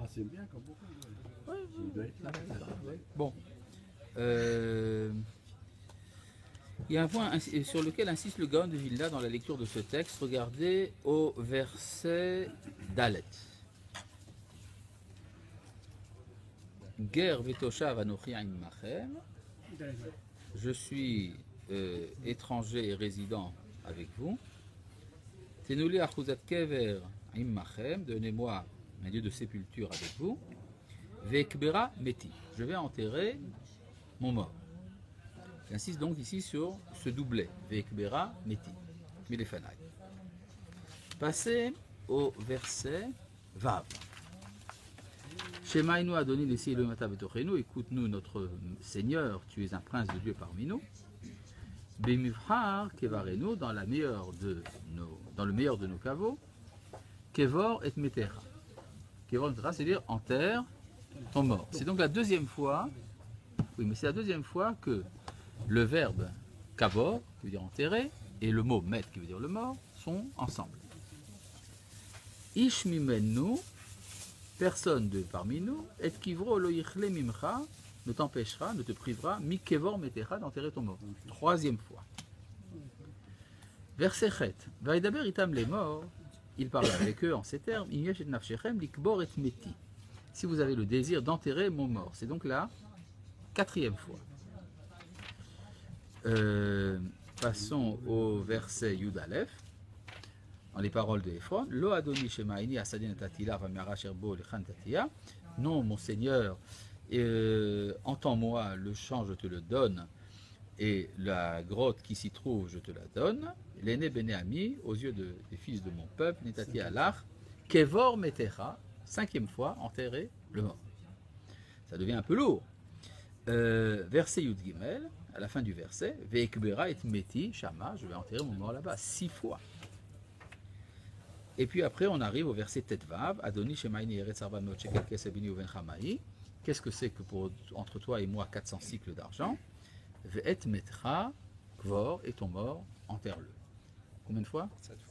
Ah, c'est bien comme beaucoup. Ouais, Il doit être là. ouais. Bon. Il y a un point sur lequel insiste le Gaon de Vilna dans la lecture de ce texte. Regardez au verset Dalet. Ger vetoshav anochi imachem. Je suis étranger et résident avec vous. Tenouli achuzat kever imachem. Donnez-moi un lieu de sépulture avec vous. Vekbera meti. Je vais enterrer mon mort. Il insiste donc ici sur ce doublet. Vekbera meti. Milefanai. Passez au verset Vav. Shemainu Adoni Nessi Elohimata Betochenu, écoute-nous notre Seigneur, tu es un prince de Dieu parmi nous. Bemivhar Kevarenu, dans le meilleur de nos caveaux. Kevor et Metera. Kevor et Metera, c'est-à-dire enterre ton mort. C'est donc la deuxième fois, oui, mais c'est la deuxième fois que le verbe kavor, qui veut dire enterrer, et le mot met, qui veut dire le mort, sont ensemble. Ish mimenu, personne de parmi nous, et kivro lo yichle mimcha, ne t'empêchera, ne te privera, mi kevor metera, d'enterrer ton mort. Troisième fois. Verset chet. Vaïdaber itam les morts, il parle avec eux en ces termes, Inyesh et nafshechem likbor et meti. Si vous avez le désir d'enterrer mon mort. C'est donc la quatrième fois. Passons au verset Yud Aleph, dans les paroles de Ephron. Lo Adoni Shemaini Asadin Tatila Vamiara Sherbo Lechan Tatia. Non, mon Seigneur, entends-moi, le champ je te le donne, et la grotte qui s'y trouve je te la donne. L'aîné Benéami, aux yeux des fils de mon peuple, Netati Alach, Kevor Metera, cinquième fois, enterrer le mort. Ça devient un peu lourd. Verset Yud Gimel, à la fin du verset, Veikbera et Meti, Shama, je vais enterrer mon mort là-bas, 6 fois. Et puis après, on arrive au verset Tetvav, Adoni Shemaini Eretz Arba Meot Shekel Kesef Bini Uven Chamaï. Qu'est-ce que c'est que entre toi et moi 400 cycles d'argent? Ve'et Metra, Kvor, et ton mort, enterre-le. Combien de fois?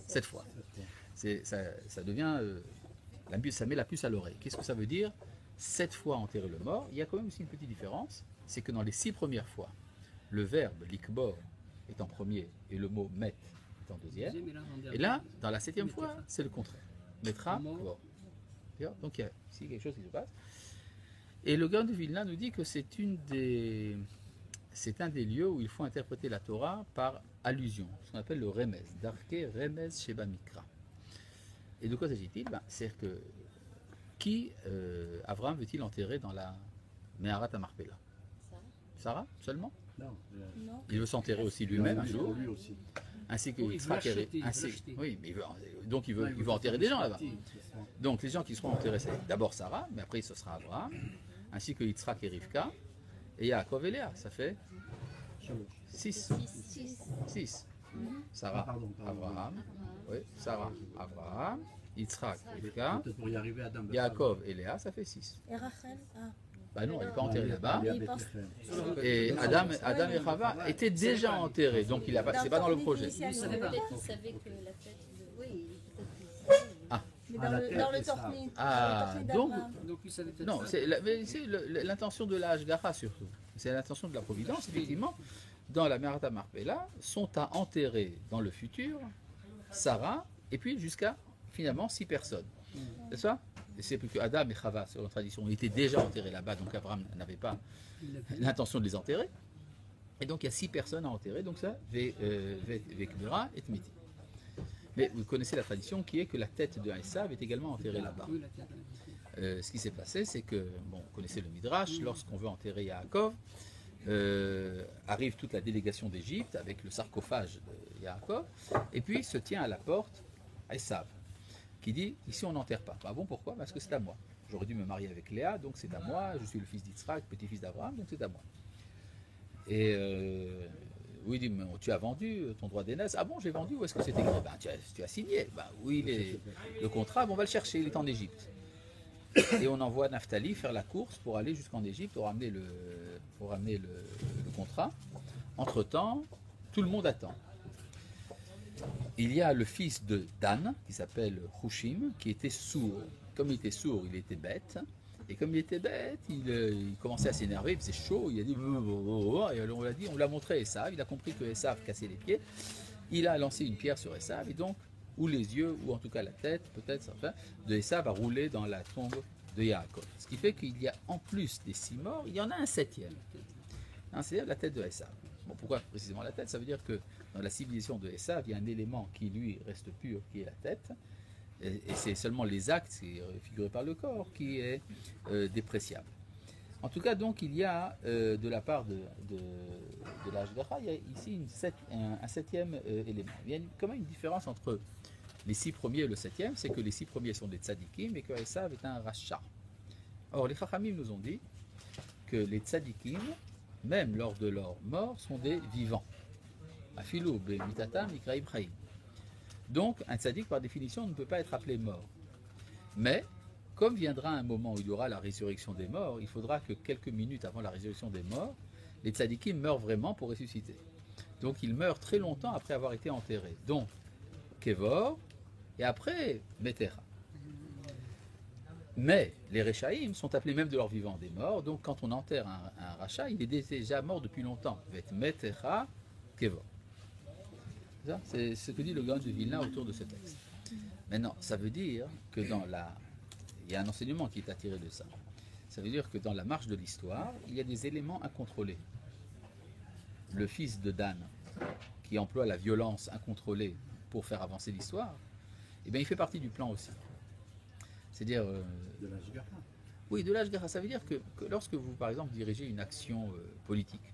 7 fois. Ça devient, ça met la puce à l'oreille. Qu'est-ce que ça veut dire? 7 fois enterrer le mort. Il y a quand même aussi une petite différence, c'est que dans les 6 premières fois, le verbe likbor est en premier et le mot met est en deuxième. Et là, dans la 7e fois, c'est le contraire. Metra, kvor. Donc il y a ici quelque chose qui se passe. Et le Gaon de Vilna nous dit que c'est un des lieux où il faut interpréter la Torah par allusion, ce qu'on appelle le remez, darke remez sheba mikra. Et de quoi s'agit-il? C'est que qui Abraham veut-il enterrer dans la Meharat Amarpela? Sarah seulement? Non. Il veut s'enterrer aussi lui-même un jour, Lui aussi. ainsi que Yitzhak. Oui, mais il veut enterrer des gens là-bas. Donc les gens qui seront enterrés, c'est d'abord Sarah, mais après ce sera Abraham, ainsi que Yitzhak et Rivka, et Yaakov et Léa. Ça fait 6. Sarah, Abraham, oui, Sarah, Abraham, Yitzhak, Rivka, Yaakov et Léa, ça fait 6. Et Rachel? Bah non, elle n'est pas enterrée là-bas. Et Adam et Chava étaient déjà enterrés, donc c'est pas dans le projet. Il savait Peut-être qu'il savait que la fête de... Oui, Mais dans le Tornit. Donc il savait peut-être non, ça. c'est l'intention de la Hashgacha surtout. C'est l'intention de la Providence, effectivement. Dans la Meharat Amarpela, sont à enterrer dans le futur Sarah, et puis jusqu'à finalement 6 personnes. C'est ça? C'est que Adam et Chava, selon la tradition, étaient déjà enterrés là-bas, donc Abraham n'avait pas l'intention de les enterrer. Et donc il y a 6 personnes à enterrer, donc ça, Vekbera et Tmiti. Mais vous connaissez la tradition qui est que la tête de Esav est également enterrée là-bas. Ce qui s'est passé, c'est que, vous connaissez le Midrash, lorsqu'on veut enterrer Yaakov, arrive toute la délégation d'Égypte avec le sarcophage de Yaakov, et puis se tient à la porte Esav, qui dit, ici on n'enterre pas. Ah bon, pourquoi? Parce que c'est à moi. J'aurais dû me marier avec Léa, donc c'est à moi, je suis le fils d'Yitzhak, petit-fils d'Abraham, donc c'est à moi. Et oui, il dit, mais tu as vendu ton droit d'aînesse. Ah bon, j'ai vendu, où est-ce que c'est écrit? Tu as signé. Oui, le contrat, on va le chercher, il est en Égypte. Et on envoie Naphtali faire la course pour aller jusqu'en Égypte pour ramener le contrat. Entre-temps, tout le monde attend. Il y a le fils de Dan, qui s'appelle Hushim, qui était sourd. comme il était sourd, il était bête. Et comme il était bête, il commençait à s'énerver, il faisait chaud, il a dit, et alors on l'a montré à Esav, il a compris que Esav cassait les pieds, il a lancé une pierre sur Esav, et donc, ou les yeux, ou en tout cas la tête, peut-être, enfin, de Esav a roulé dans la tombe de Yaakov. Ce qui fait qu'il y a, en plus des 6 morts, il y en a un 7e. C'est la tête de Esav. Bon, pourquoi précisément la tête? Ça veut dire que dans la civilisation de Esav, il y a un élément qui, lui, reste pur, qui est la tête. Et c'est seulement les actes, c'est figuré par le corps, qui est dépréciable. En tout cas, donc, il y a, de la part de l'Ashgacha, il y a ici un 7e élément. Il y a quand même une différence entre les 6 premiers et le 7e, c'est que les 6 premiers sont des tzadikim et que Esav est un rasha. Or, les Chachamim nous ont dit que les tzadikim, même lors de leur mort, sont des vivants. Afilou, b'mitatam, ikraim chaim. Donc, un tzaddik, par définition, ne peut pas être appelé mort. Mais, comme viendra un moment où il y aura la résurrection des morts, il faudra que quelques minutes avant la résurrection des morts, les tzaddikim meurent vraiment pour ressusciter. Donc, ils meurent très longtemps après avoir été enterrés. Donc, Kevor, et après, Metera. Mais, les Rechaïm sont appelés même de leur vivant des morts. Donc, quand on enterre un Racha, il est déjà mort depuis longtemps. Metera, Kevor. C'est ce que dit le Gaon de Vilna autour de ce texte. Maintenant, ça veut dire que il y a un enseignement qui est attiré de ça. Ça veut dire que dans la marche de l'histoire, il y a des éléments incontrôlés. Le fils de Dan, qui emploie la violence incontrôlée pour faire avancer l'histoire, eh bien, il fait partie du plan aussi. C'est-à-dire... de l'Ashgacha. Oui, de l'Ashgacha. Ça veut dire que lorsque vous, par exemple, dirigez une action politique,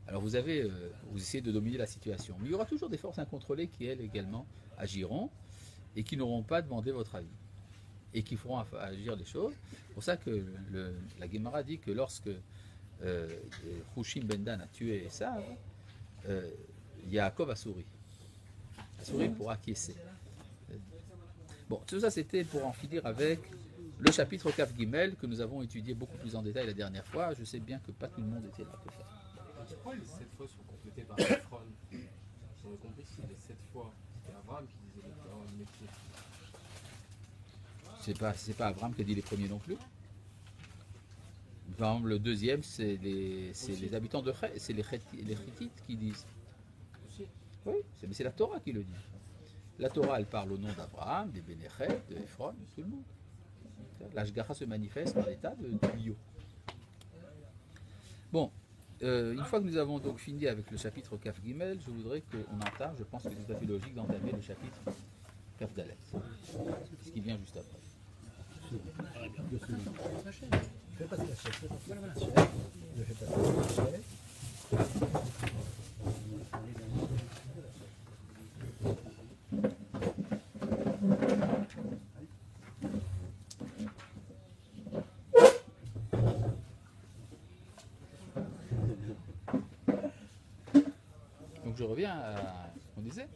alors vous essayez de dominer la situation. Mais il y aura toujours des forces incontrôlées qui, elles, également, agiront et qui n'auront pas demandé votre avis. Et qui feront agir les choses. C'est pour ça que la Gemara dit que lorsque Hushim ben Dan a tué Esav, Yaakov a souri. A souri pour acquiescer. Bon, tout ça c'était pour en finir avec le chapitre Kaf Gimel que nous avons étudié beaucoup plus en détail la dernière fois. Je sais bien que pas tout le monde était là pour faire. Pourquoi les 7 fois sont complétées par Ephron? J'avais compris que les 7 fois, c'était Abraham qui disait le métier. C'est pas Abraham qui a dit les premiers non plus. Par exemple, le deuxième, c'est les habitants de Chet, c'est les Chétites qui disent. Oui, mais c'est la Torah qui le dit. La Torah, elle parle au nom d'Abraham, des Bénéchet, de Ephron, de tout le monde. L'Ashgacha se manifeste par l'état de bio. Bon. Une fois que nous avons donc fini avec le chapitre Kaf Gimel, je voudrais qu'on entame, je pense que c'est tout à fait logique d'entamer le chapitre Kaf Dalet, ce qui vient juste après. Fais passer la chaise. Je fais passer la chaise. Je reviens à ce qu'on disait.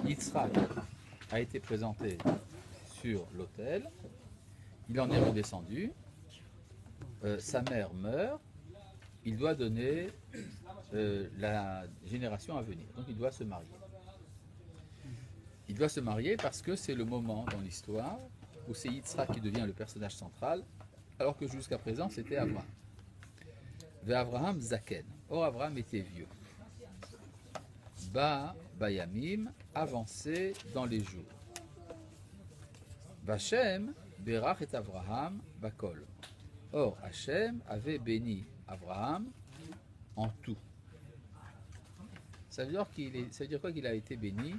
Yitzhak a été présenté sur l'autel, il en est redescendu, sa mère meurt, il doit donner la génération à venir, donc il doit se marier. Il doit se marier parce que c'est le moment dans l'histoire où c'est Yitzhak qui devient le personnage central, alors que jusqu'à présent c'était Abraham. Abraham Zaken. Or Abraham était vieux. Bayamim, avancé dans les jours. Vachem, Berach et Abraham, Bakol. Or, Hachem avait béni Abraham en tout. Ça veut dire quoi qu'il a été béni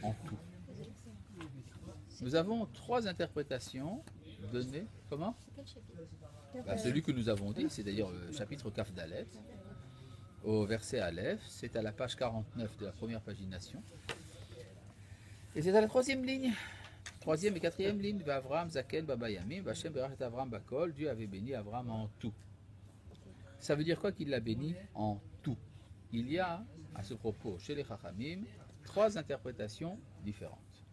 en tout? Nous avons 3 interprétations données. Comment? Celui que nous avons dit, c'est d'ailleurs le chapitre Kaf Dalet. Au verset Aleph, c'est à la page 49 de la première pagination. Et c'est à la 3e ligne, 3e et 4e ligne, Avraham Zaken Babayamim, Vachem Berach et Avraham Bakol, Dieu avait béni Avraham en tout. Ça veut dire quoi qu'il l'a béni en tout? Il y a, à ce propos, chez les Chachamim, 3 interprétations différentes.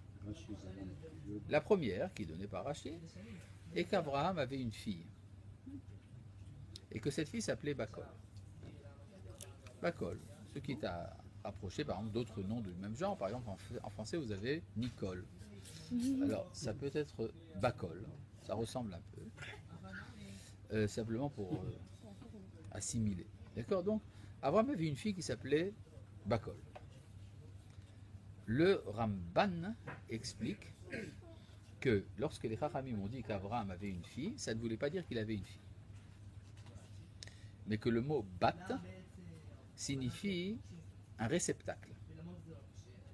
La première, qui est donnée par Rachid, est qu'Avraham avait une fille, et que cette fille s'appelait Bakol. Bakol, ce qui est à rapprocher par exemple d'autres noms du même genre. Par exemple en français vous avez Nicole. Alors, ça peut être Bakol, ça ressemble un peu. Simplement pour assimiler. D'accord? Donc, Abraham avait une fille qui s'appelait Bakol. Le Ramban explique que lorsque les Chachamim ont dit qu'Abraham avait une fille, ça ne voulait pas dire qu'il avait une fille. Mais que le mot bat signifie un réceptacle.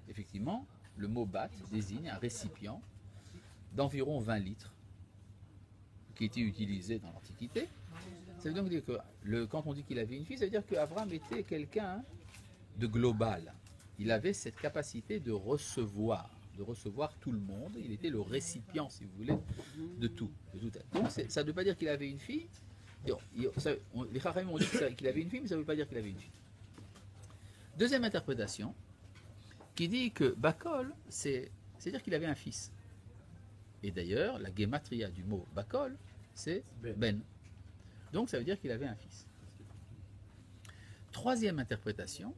Effectivement, le mot bat désigne un récipient d'environ 20 litres qui était utilisé dans l'Antiquité. Ça veut donc dire que quand on dit qu'il avait une fille, ça veut dire qu'Abraham était quelqu'un de global. Il avait cette capacité de recevoir tout le monde. Il était le récipient, si vous voulez, de tout. Donc ça ne veut pas dire qu'il avait une fille. Les Chachamim ont dit qu'il avait une fille, mais ça ne veut pas dire qu'il avait une fille. Deuxième interprétation, qui dit que Bakol, c'est-à-dire qu'il avait un fils. Et d'ailleurs, la guématria du mot Bakol, c'est Ben. Donc ça veut dire qu'il avait un fils. Troisième interprétation,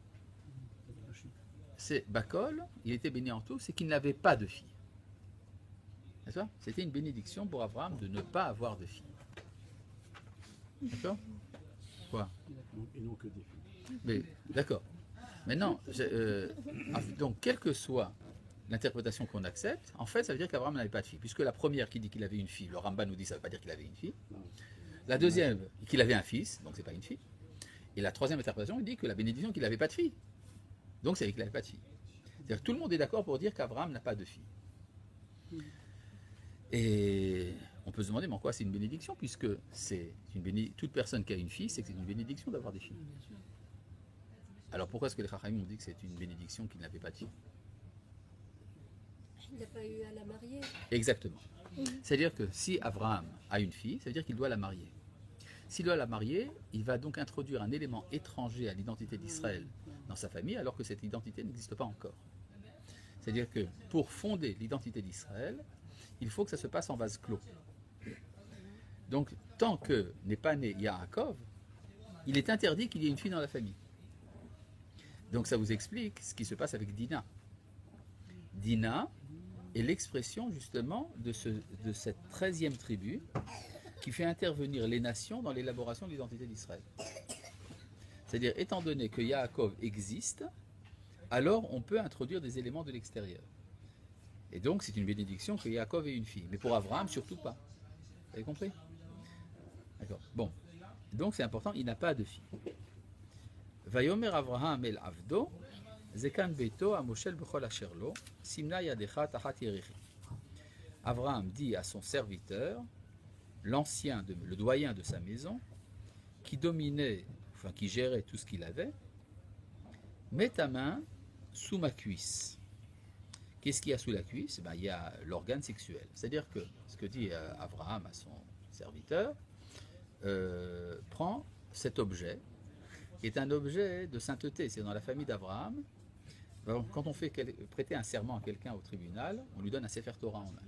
c'est Bakol, il était béni en tout, c'est qu'il n'avait pas de fille. D'accord ? C'était une bénédiction pour Abraham de ne pas avoir de fille. D'accord ? Quoi ? Et non que des filles. Mais d'accord. Maintenant, donc quelle que soit l'interprétation qu'on accepte, en fait, ça veut dire qu'Abraham n'avait pas de fille. Puisque la première qui dit qu'il avait une fille, le Ramban nous dit que ça ne veut pas dire qu'il avait une fille. La deuxième, qu'il avait un fils, donc c'est pas une fille. Et la troisième interprétation, il dit que la bénédiction, qu'il n'avait pas de fille. Donc c'est qu'il n'avait pas de fille. C'est-à-dire que tout le monde est d'accord pour dire qu'Abraham n'a pas de fille. Et on peut se demander, mais en quoi c'est une bénédiction, puisque c'est toute personne qui a une fille, c'est que c'est une bénédiction d'avoir des filles. Alors pourquoi est-ce que les Chachamim ont dit que c'est une bénédiction qu'il n'avait pas de fille? Il n'a pas eu à la marier. Exactement. C'est-à-dire que si Abraham a une fille, ça veut dire qu'il doit la marier. S'il doit la marier, il va donc introduire un élément étranger à l'identité d'Israël dans sa famille, alors que cette identité n'existe pas encore. C'est-à-dire que pour fonder l'identité d'Israël, il faut que ça se passe en vase clos. Donc, tant que n'est pas né Yaakov, il est interdit qu'il y ait une fille dans la famille. Donc ça vous explique ce qui se passe avec Dina. Dina est l'expression justement de cette 13e tribu qui fait intervenir les nations dans l'élaboration de l'identité d'Israël. C'est-à-dire, étant donné que Yaakov existe, alors on peut introduire des éléments de l'extérieur. Et donc c'est une bénédiction que Yaakov ait une fille. Mais pour Abraham, surtout pas. Vous avez compris? D'accord. Bon. Donc c'est important, il n'a pas de fille. Vayomer Avraham el Avdo, Zekan Beto Amoshel Bechol Asherlo, Simna Yadecha Tachat Yerichi. Avraham dit à son serviteur, le doyen de sa maison, qui qui gérait tout ce qu'il avait, mets ta main sous ma cuisse. Qu'est-ce qu'il y a sous la cuisse? Il y a l'organe sexuel. C'est-à-dire que ce que dit Abraham à son serviteur, prend cet objet, qui est un objet de sainteté. C'est dans la famille d'Abraham. Quand on fait prêter un serment à quelqu'un au tribunal, on lui donne un Sefer Torah en main,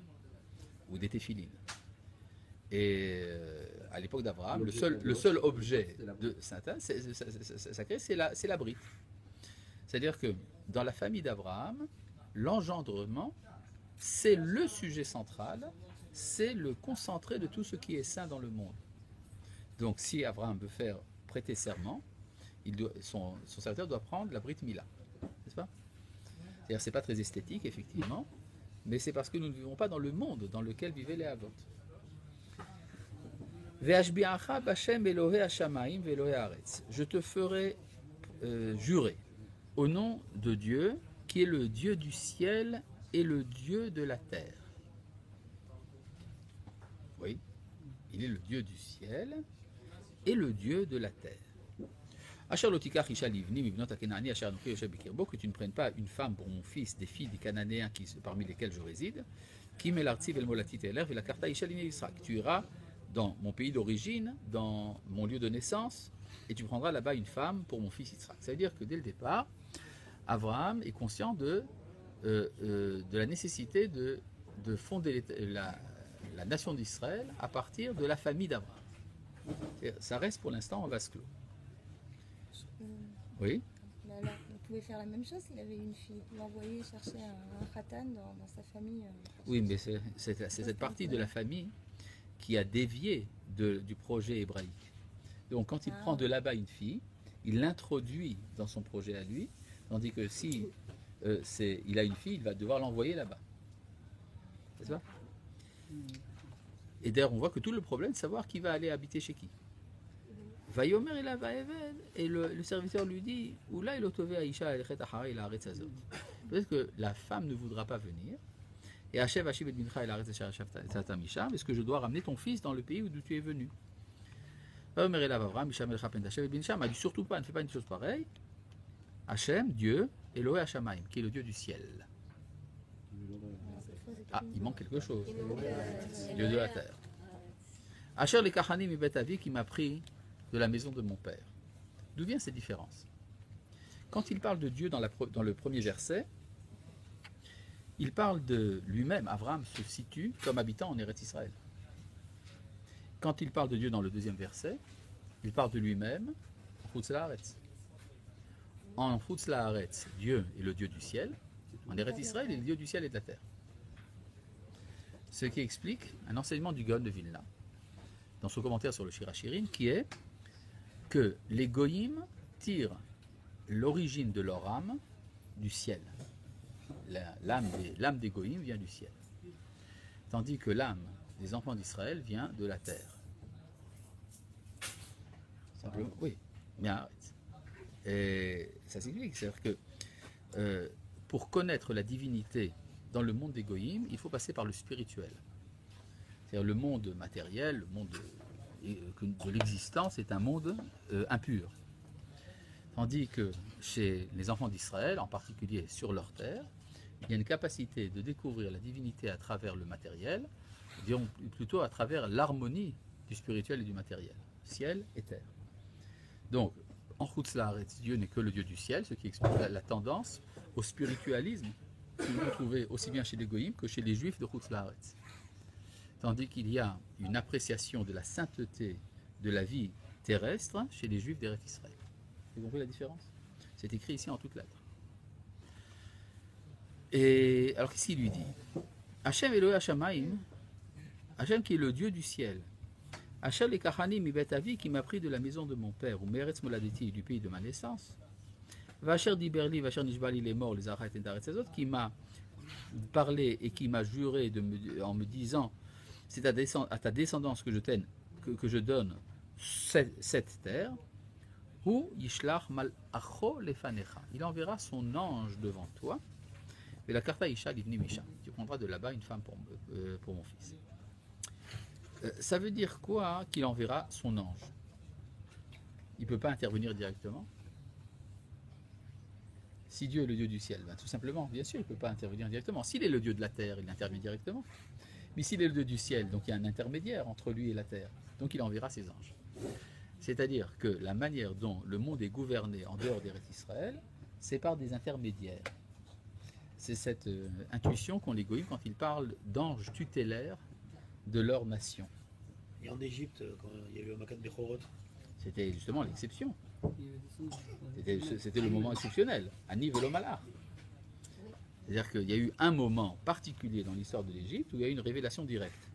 ou des téphilines. Et à l'époque d'Abraham, le seul objet de sainteté sacré, c'est la brite. C'est-à-dire que dans la famille d'Abraham, l'engendrement, c'est le sujet central, c'est le concentré de tout ce qui est saint dans le monde. Donc si Abraham veut faire prêter serment, son serviteur doit prendre la Brit Mila, n'est-ce pas? C'est-à-dire c'est pas très esthétique, effectivement, mais c'est parce que nous ne vivons pas dans le monde dans lequel vivaient les Havot. Je te ferai jurer au nom de Dieu, qui est le Dieu du ciel et le Dieu de la terre. Oui, il est le Dieu du ciel et le Dieu de la terre. Que tu ne prennes pas une femme pour mon fils, des filles des Cananéens parmi lesquels je réside. Tu iras dans mon pays d'origine, dans mon lieu de naissance, et tu prendras là-bas une femme pour mon fils Yitzhak. Ça veut dire que dès le départ, Abraham est conscient de la nécessité de fonder la nation d'Israël à partir de la famille d'Abraham. Ça reste pour l'instant en vase clos. Oui. Mais alors, pouvait faire la même chose s'il avait une fille. L'envoyer chercher un khatan dans sa famille. Oui, mais c'est cette partie de la famille qui a dévié du projet hébraïque. Donc quand il prend de là-bas une fille, il l'introduit dans son projet à lui, tandis que si il a une fille, il va devoir l'envoyer là-bas. C'est ça? Et d'ailleurs, on voit que tout le problème, c'est de savoir qui va aller habiter chez qui. Vayomer et la vaeven, et le serviteur lui dit, Oula il otove Aisha elechet achare il haaretz hazot. Peut-être que la femme ne voudra pas venir. Et Hashem Hashiv et Bincha el haaretz asher yashavta misha, est-ce que je dois ramener ton fils dans le pays d'où tu es venu? Vayomer el Avram, Misha melcha pen Hashem et Bincha m'a dit surtout pas, ne fais pas une chose pareille. Hashem, Dieu, Elohé Hashamaim, qui est le Dieu du ciel. Ah, il manque quelque chose. Dieu de la terre. Asher les kachanim ibet avi qui m'a pris de la maison de mon père. D'où vient cette différence? Quand il parle de Dieu dans le premier verset, il parle de lui-même. Abraham se situe comme habitant en Eretz Israël. Quand il parle de Dieu dans le deuxième verset, il parle de lui-même en Chutz La'aretz. En Chutz La'aretz, Dieu est le Dieu du ciel. En Eretz Israël, il est le Dieu du ciel et de la terre. Ce qui explique un enseignement du Gaon de Vilna, dans son commentaire sur le Shir HaShirim, qui est que les Goïm tirent l'origine de leur âme du ciel. L'âme des Goïm vient du ciel. Tandis que l'âme des enfants d'Israël vient de la terre. Simplement, oui. Bien, arrête. Et ça s'explique. C'est-à-dire que pour connaître la divinité dans le monde des Goïm, il faut passer par le spirituel. C'est-à-dire le monde matériel, le monde de l'existence est un monde impur. Tandis que chez les enfants d'Israël, en particulier sur leur terre, il y a une capacité de découvrir la divinité à travers le matériel, disons plutôt à travers l'harmonie du spirituel et du matériel, ciel et terre. Donc, en Chutz La'aretz, Dieu n'est que le Dieu du ciel, ce qui explique la tendance au spiritualisme que vous trouvez aussi bien chez les Goïm que chez les Juifs de Chutz La'aretz. Tandis qu'il y a une appréciation de la sainteté de la vie terrestre chez les Juifs d'Eretz Israël. Vous comprenez la différence? C'est écrit ici en toutes lettres. Et alors qu'est-ce qu'il lui dit? Hashem Elohé Hashamaim, Hashem qui est le Dieu du ciel. Hashem les Kachanim ibet avi qui m'a pris de la maison de mon père, ou Meretz Moladeti du pays de ma naissance. Vacher Diberli, Vacher Nishbali les morts, les Arrêt et Daretz Azot, qui m'a parlé et qui m'a juré en me disant c'est à ta descendance que je donne cette terre. Ou Yishlach Mal'acho lefanecha. Il enverra son ange devant toi. Et la karta Isha livni Misha. Tu prendras de là-bas une femme pour mon fils. Ça veut dire quoi qu'il enverra son ange? Il ne peut pas intervenir directement. Si Dieu est le Dieu du ciel, ben tout simplement, bien sûr, il ne peut pas intervenir directement. S'il est le Dieu de la terre, il intervient directement. Mais s'il est le Dieu du ciel, donc il y a un intermédiaire entre lui et la terre. Donc il enverra ses anges. C'est-à-dire que la manière dont le monde est gouverné en dehors d'Eretz Israël, c'est par des intermédiaires. C'est cette intuition qu'ont les Goïms quand ils parlent d'anges tutélaires de leur nation. Et en Égypte, quand il y a eu un Makat Bechorot, c'était justement l'exception. C'était le moment exceptionnel, Ani Velo Malach. C'est-à-dire qu'il y a eu un moment particulier dans l'histoire de l'Égypte où il y a eu une révélation directe.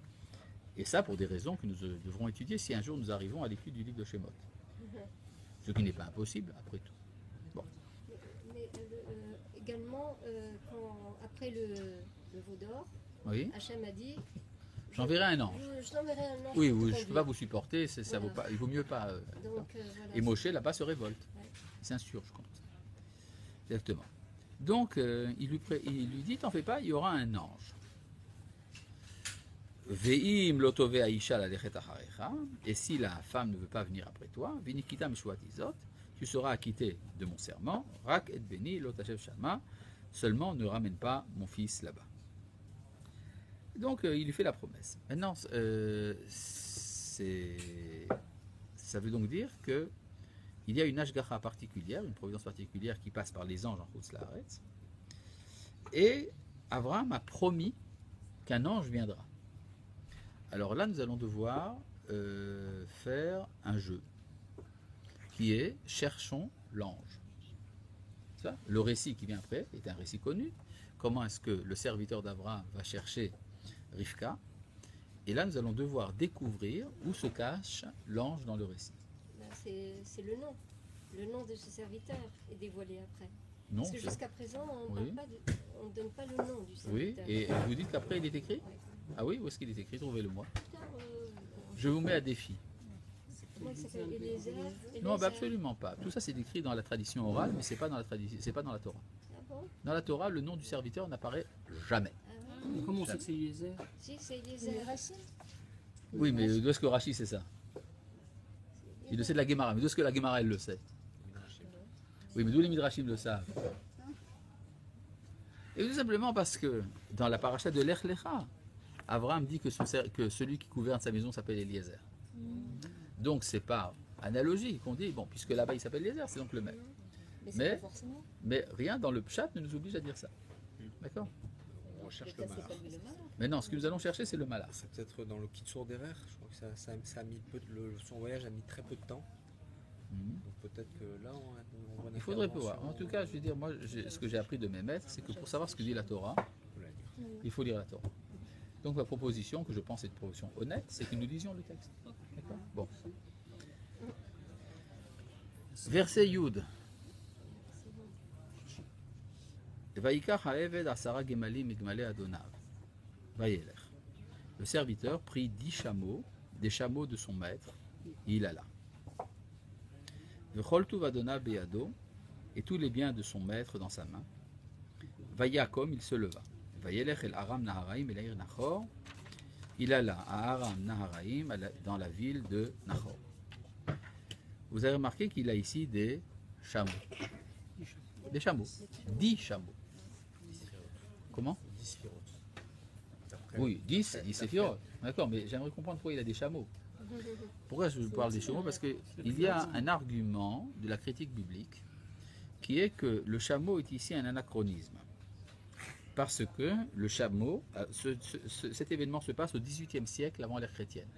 Et ça pour des raisons que nous devrons étudier si un jour nous arrivons à l'étude du livre de Shemot. Ce qui n'est pas impossible après tout. Bon. Mais également, après le veau d'or, Oui. Hachem a dit J'enverrai un ange. je t'enverrai un ange. Oui, pour je ne conduire. peux pas vous supporter, ça Voilà. vaut pas, il vaut mieux pas. Donc, voilà. Et Moshe là-bas se révolte. Ouais. Il s'insurge contre ça. Exactement. Donc il lui dit, t'en fais pas, il y aura un ange. Ve'im lotove aisha lalechet acharecha, et si la femme ne veut pas venir après toi, vinikita mishwatizot, tu seras acquitté de mon serment, rak et beni lotashev shama, seulement ne ramène pas mon fils là-bas. Donc il lui fait la promesse. Maintenant, ça veut donc dire que il y a une ashgacha particulière, une providence particulière qui passe par les anges en Chutz La'aretz, et Abraham a promis qu'un ange viendra. Alors là, nous allons devoir faire un jeu qui est cherchons l'ange. Ça, le récit qui vient après est un récit connu. Comment est-ce que le serviteur d'Abraham va chercher Rivka? Et là, nous allons devoir découvrir où se cache l'ange dans le récit. Ben, c'est le nom. Le nom de ce serviteur est dévoilé après. Non, Parce que c'est- jusqu'à présent, on Oui. ne donne pas le nom du Oui, serviteur. et vous dites qu'après il est écrit? Ah oui, où est-ce qu'il est écrit? Trouvez-le-moi. Plus tard, Je vous mets à défi. comment il s'appelle Eliezer Non, Eliezer. bah absolument pas. Tout ça c'est décrit dans la tradition orale, mais c'est pas dans la tradition, c'est pas dans la Torah. Ah bon Dans la Torah, le nom du serviteur n'apparaît jamais. Ah ouais. Comment on sait que c'est Eliezer? Si, c'est Les Eliezer. racines. Oui, mais d'où est-ce que Rachi sait ça? Il le sait de la Gemara, mais d'où est-ce que la Gemara elle le sait? Oui, mais d'où les Midrashim le savent? Et tout simplement parce que dans la paracha de l'Ech Lecha, Abraham dit que celui qui gouverne sa maison s'appelle Eliezer. Donc c'est par analogie qu'on dit, bon, puisque là-bas il s'appelle Eliezer, c'est donc le même. Mais c'est Mais- pas forcément. Mais rien dans le pshat ne nous oblige à dire ça. D'accord? On recherche le malach. Mais non, ce que nous allons chercher, c'est le malach. C'est peut-être dans le Kitsur Derer. Je crois que ça a mis son voyage a mis très peu de temps. Mhm. Donc peut-être que là, on voit une Il faudrait intervention. pouvoir. En tout cas, je veux dire, moi, ce que j'ai appris de mes maîtres, c'est que pour savoir ce que dit la Torah, Faut la lire. il faut lire la Torah. Donc ma proposition, que je pense est une proposition honnête, c'est que nous lisions le texte. D'accord? Bon. Verset Yud. Vaïkar haeved asara gemalim migmale adonav. Vayelech. Le serviteur prit 10 chameaux, des chameaux de son maître, et il alla. Vecholtu vadona beado, et tous les biens de son maître dans sa main. Vayakom, il se leva. Vayelech el Aram Naharaim el Air Nachor. Il alla à Aram Naharaim, dans la ville de Nachor. Vous avez remarqué qu'il a ici des chameaux. Des chameaux. 10 chameaux. Comment? 10 sphirotes. D'après- Oui, 10 d'après- séphirotes. D'accord, mais j'aimerais comprendre pourquoi il a des chameaux. Pourquoi je vous parle des chameaux? Parce qu'il y a un argument de la critique biblique qui est que le chameau est ici un anachronisme. Parce que le chameau, cet événement se passe au XVIIIe siècle avant l'ère chrétienne.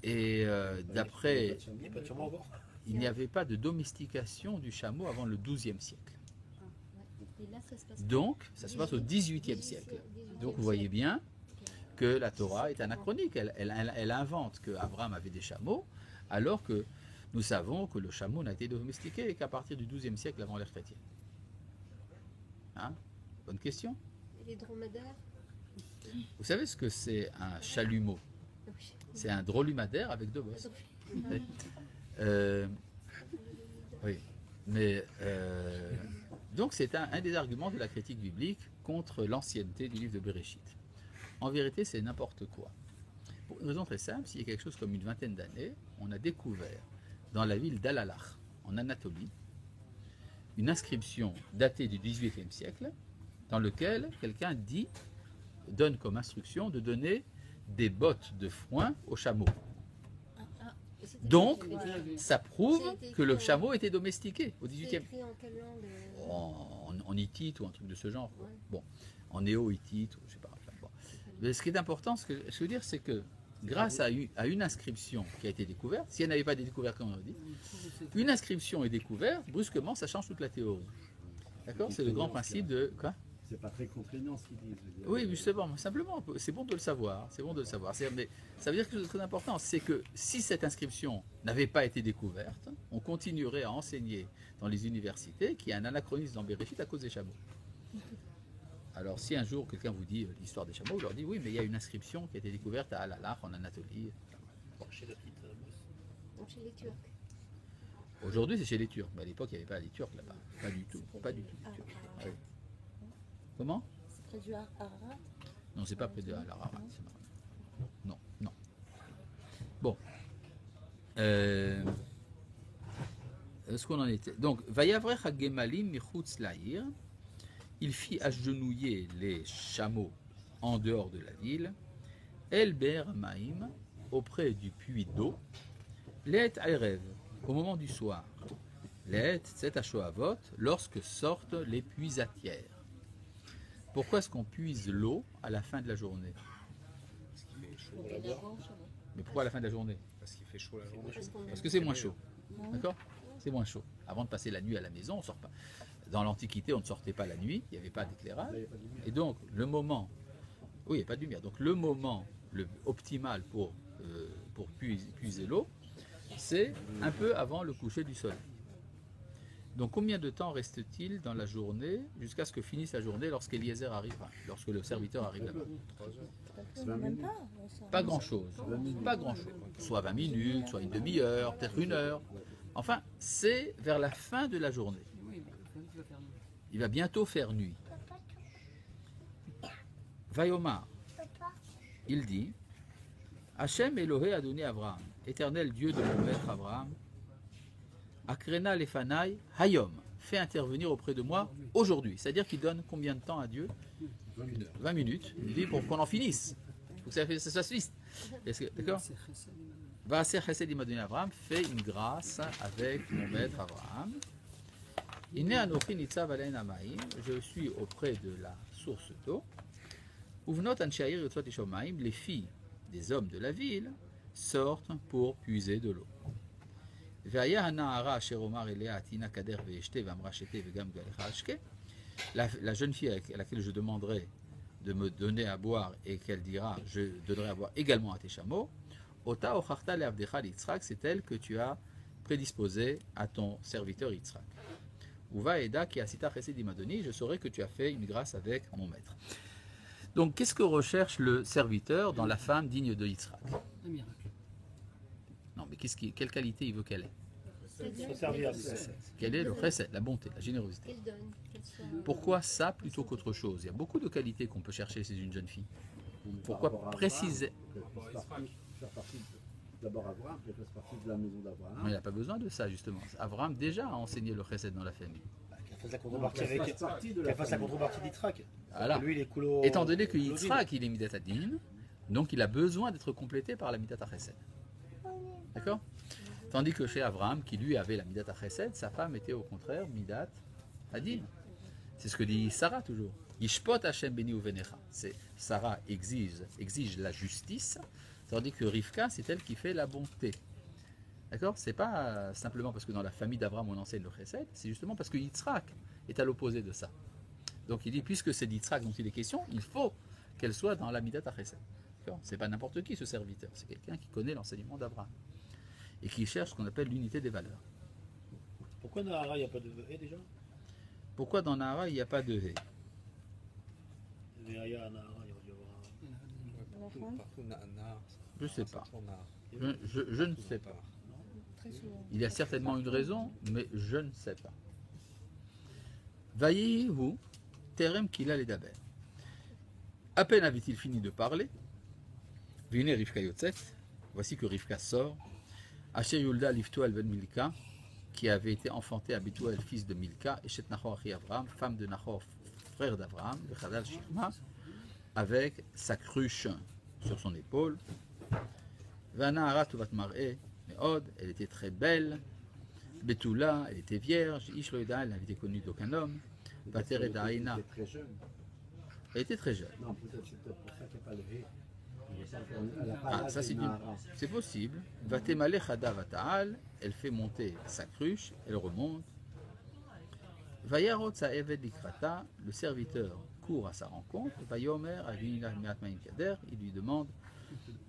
Et d'après, Il n'y a pas de chameau avant. il n'y avait pas de domestication du chameau avant le XIIe siècle. Et là, ça se passe Donc, ça se passe au XVIIIe siècle. Donc, vous voyez bien que la Torah est anachronique. Elle invente qu'Abraham avait des chameaux, alors que nous savons que le chameau n'a été domestiqué qu'à partir du XIIe siècle avant l'ère chrétienne. Hein? Bonne question. Et les dromadaires. Vous savez ce que c'est un chalumeau? Oui. C'est un dromadaire avec 2 bosses. Oui. Oui. Mais donc c'est un des arguments de la critique biblique contre l'ancienneté du livre de Béréchit. En vérité, c'est n'importe quoi. Pour une raison très simple, il y a quelque chose comme une vingtaine d'années, on a découvert dans la ville d'Al-Alach, en Anatolie, une inscription datée du XVIIIe siècle, dans lequel quelqu'un donne comme instruction de donner des bottes de foin aux chameaux. Et c'était Donc, écrit- ça prouve Ça a été que le écrit en- chameau était domestiqué au c'est XVIIIe. écrit en quelle langue En hittite ou un truc de ce genre. Ouais. Bon, en néo-hittite, ou je sais pas. Enfin, bon. Mais ce qui est important, ce que je veux dire, c'est que grâce à une inscription qui a été découverte, si elle n'avait pas été découverte, comme on dit, une inscription est découverte, brusquement, ça change toute la théorie. D'accord? C'est le grand principe de... Quoi? C'est pas très contraignant ce qu'ils disent. je veux dire. Oui, justement, simplement, c'est bon de le savoir. C'est bon de le savoir. Mais ça veut dire quelque chose de très important, c'est que si cette inscription n'avait pas été découverte, on continuerait à enseigner dans les universités qu'il y a un anachronisme dans Béréchit à cause des chameaux. Alors, si un jour quelqu'un vous dit l'histoire des chameaux, vous leur dites oui, mais il y a une inscription qui a été découverte à Al-Alach, en Anatolie. Donc chez les Turcs. Aujourd'hui, c'est chez les Turcs. Mais à l'époque, il n'y avait pas les Turcs là-bas. Pas du tout. Pas du tout. les Turcs. Ah oui. Comment? C'est près du Ararat. Non, c'est pas près de Al-Ararat. c'est marrant. Non, non. Bon. Est-ce qu'on en était? Donc, Vayavrech Hagemalim Michutz Laïr, il fit agenouiller les chameaux en dehors de la ville, El Ber Maïm, auprès du puits d'eau, Let Erev, au moment du soir, Let Tzet Ashoavot, lorsque sortent les puisatières. Pourquoi est-ce qu'on puise l'eau à la fin de la journée? Parce qu'il fait chaud la boire. Mais pourquoi à la fin de la journée? Parce qu'il fait chaud la journée. Parce que c'est moins chaud. D'accord? C'est moins chaud. Avant de passer la nuit à la maison, on sort pas. Dans l'Antiquité, on ne sortait pas la nuit, il n'y avait pas d'éclairage. Là, il y a pas de lumière. Et donc, le moment, oui, il n'y a pas de lumière. Donc, le moment optimal pour puiser l'eau, c'est un peu avant le coucher du soleil. Donc, combien de temps reste-t-il dans la journée jusqu'à ce que finisse la journée lorsqu'Eliezer arrivera, lorsque le serviteur arrive là-bas? Même pas. Pas grand-chose. Pas grand-chose. Soit 20 minutes, soit une demi-heure, peut-être une heure. Enfin, c'est vers la fin de la journée. Il va bientôt faire nuit. Vayomar, il dit, Hachem Elohé a donné Abraham, éternel Dieu de mon maître Abraham, Akrena Lefanai Hayom, fait intervenir auprès de moi aujourd'hui. C'est-à-dire qu'il donne combien de temps à Dieu? 20 minutes. Il dit pour qu'on en finisse. Il faut que ça se finisse. D'accord? Vaaser Chesed il m'a donné Abraham, fait une grâce avec mon maître Abraham. Je suis auprès de la source d'eau. Les filles des hommes de la ville sortent pour puiser de l'eau. La jeune fille à laquelle je demanderai de me donner à boire et qu'elle dira je donnerai à boire également à tes chameaux, c'est elle que tu as prédisposée à ton serviteur Yitzhak. Uva Eda qui asita chesed imadoni, je saurai que tu as fait une grâce avec mon maître. Donc, qu'est-ce que recherche le serviteur dans la femme digne de Yitzhak? Un miracle. Non, mais quelle qualité il veut qu'elle ait? Se servir. Quelle est le chesed, la bonté, la générosité? Qu'elle donne, qu'elle soit... Pourquoi ça plutôt qu'autre chose? Il y a beaucoup de qualités qu'on peut chercher chez une jeune fille. Pourquoi préciser? Faire partie d'abord Abraham, qu'elle fasse partie de la maison d'Abraham. Il n'y a pas besoin de ça, justement. Abraham déjà a enseigné le chesed dans la famille. Qu'elle fasse la contrepartie avec. Qu'elle fasse la contrepartie d'Yitzhak. Voilà. Lui, il est coulo. Étant donné que Yitzhak, il est Midat Adin, donc il a besoin d'être complété par la Midat HaChesed. D'accord? Tandis que chez Abraham, qui lui avait la Midat HaChesed, sa femme était au contraire Midat Adin. C'est ce que dit Sarah toujours. Yishpot Hashem beni uvenecha. Sarah exige la justice, tandis que Rivka, c'est elle qui fait la bonté. D'accord? C'est pas simplement parce que dans la famille d'Abraham on enseigne le chesed, c'est justement parce que Yitzhak est à l'opposé de ça. Donc il dit, puisque c'est d'Yitzhak dont il est question, il faut qu'elle soit dans la Midat HaChesed. C'est pas n'importe qui ce serviteur, c'est quelqu'un qui connaît l'enseignement d'Abraham et qui cherche ce qu'on appelle l'unité des valeurs. Pourquoi dans Nahara, il n'y a pas de haie déjà? Pourquoi dans Nahara il n'y a pas de haie? Mais à Nahara, il aurait dû avoir un... Partout, Nahar. Je sais pas. Nahar. Je ne sais pas. Très souvent. Il y a certainement une raison, mais je ne sais pas. Vayihu terem kila ledaber. À peine avait-il fini de parler, Vine Rivka yotzet, voici que Rivka sort, Asher Yulda Liftuel ben Milka, qui avait été enfanté à Bethuel, fils de Milka, et Shet Nachor Achi Avraham, femme de Nachor, frère d'Avraham, de Chadal Shirma, avec sa cruche sur son épaule. Vanahara Tuvat Mar'e, Meod, elle était très belle. Betula, elle était vierge. Ishlo Eda, elle n'avait été connue d'aucun homme. Vatere Daïna, Elle était très jeune. elle était très jeune. Non, peut-être c'est peut-être pour ça qu'il n'y a pas de haie. Elle a pas Ah, l'âge ça de c'est Nahara. c'est possible. Vatemale Chada Vataal, elle fait monter sa cruche, elle remonte. Vayarot Saeved Likrata, le serviteur court à sa rencontre. Vayomer Avina Meat Maim Kader, il lui demande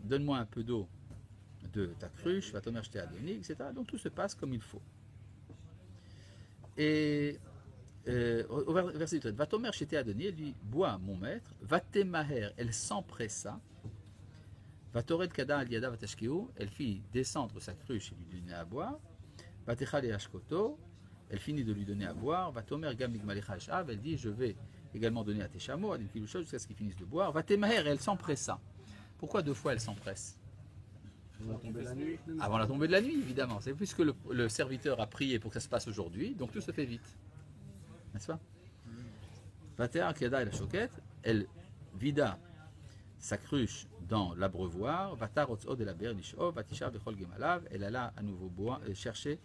donne-moi un peu d'eau de ta cruche, Vatomer Shte Adoni, etc. Donc tout se passe comme il faut. Et au verset 13, Vatomer Shte Adoni, elle lui bois mon maître, Vatemaher, elle s'empressa. Vatored Kada Aliada Vatashkeo, elle fit descendre sa cruche et lui donna à boire. Vatechal et Ashkoto, elle finit de lui donner à boire. Vatomer Gam Migmalecha Eshav, elle dit je vais également donner à tes chameaux, à Kilusha, jusqu'à ce qu'ils finissent de boire. Vatemaher, elle s'empressa. Pourquoi deux fois elle s'empresse? On va tomber la nuit. Avant la tombée de la nuit, évidemment. C'est puisque le serviteur a prié pour que ça se passe aujourd'hui, donc tout se fait vite. N'est-ce pas? Vater Kiada et la choquette, elle vida sa cruche dans l'abreuvoir, Vatarotso de la Bernishov, Vatisha Bechol Gemalav, elle alla à nouveau boire, chercher